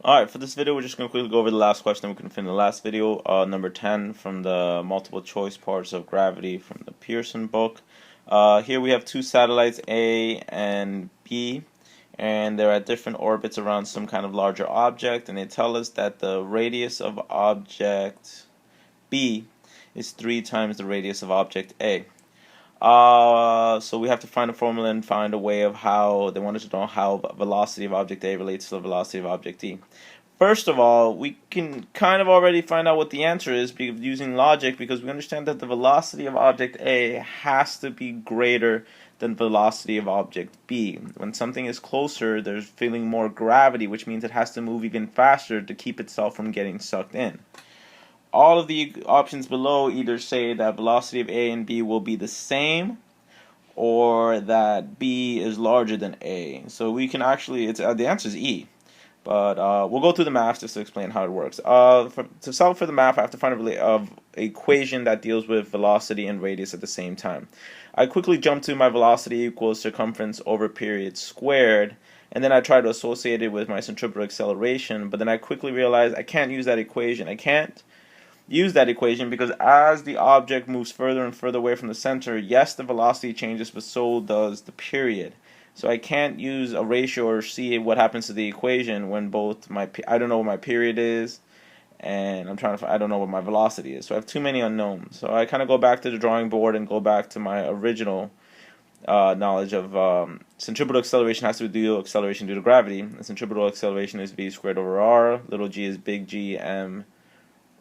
Alright, for this video we're just going to quickly go over the last question we couldn't fit in the last video, number 10 from the multiple choice parts of gravity from the Pearson book. Here we have two satellites A and B, and they're at different orbits around some kind of larger object, and they tell us that the radius of object B is 3 times the radius of object A. So we have to find a formula and find a way of how they want us to know how velocity of object A relates to the velocity of object D. First of all, we can kind of already find out what the answer is using logic, because we understand that the velocity of object A has to be greater than the velocity of object B. When something is closer, there's feeling more gravity, which means it has to move even faster to keep itself from getting sucked in. All of the options below either say that velocity of A and B will be the same, or that B is larger than A. So we can actually, the answer is E. But we'll go through the math just to explain how it works. To solve for the math, I have to find an equation that deals with velocity and radius at the same time. I quickly jump to my velocity equals circumference over period squared, and then I try to associate it with my centripetal acceleration, but then I quickly realize I can't use that equation. I can't use that equation because as the object moves further and further away from the center, yes, the velocity changes, but so does the period. So I can't use a ratio or see what happens to the equation when I don't know what my period is, and I don't know what my velocity is. So I have too many unknowns. So I kind of go back to the drawing board and go back to my original knowledge of centripetal acceleration has to do acceleration due to gravity. And centripetal acceleration is v squared over r. Little g is big G m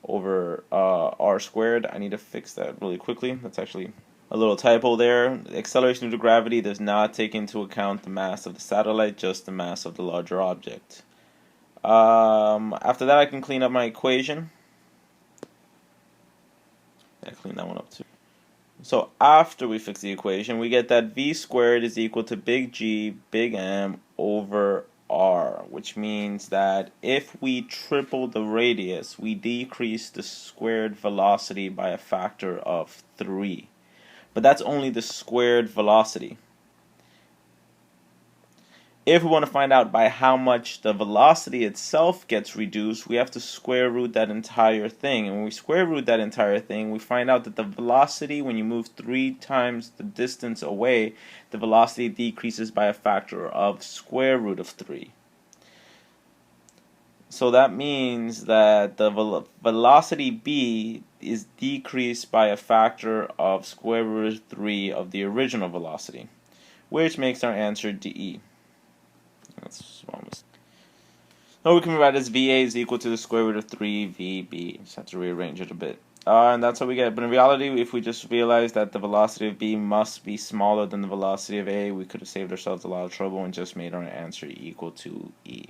over r squared. I need to fix that really quickly. That's actually a little typo there. Acceleration due to gravity does not take into account the mass of the satellite, just the mass of the larger object. After that, I can clean up my equation. I clean that one up too. So after we fix the equation, we get that v squared is equal to big G, big M over r, which means that if we triple the radius, we decrease the squared velocity by a factor of 3. But that's only the squared velocity. If we want to find out by how much the velocity itself gets reduced, we have to square root that entire thing. And when we square root that entire thing, we find out that the velocity, when you move 3 times the distance away, the velocity decreases by a factor of square root of 3. So that means that the velocity b is decreased by a factor of square root of 3 of the original velocity, which makes our answer DE. That's wrong. So we can write as VA is equal to the square root of 3 VB. Just have to rearrange it a bit. And that's what we get. But in reality, if we just realize that the velocity of B must be smaller than the velocity of A, we could have saved ourselves a lot of trouble and just made our answer equal to E.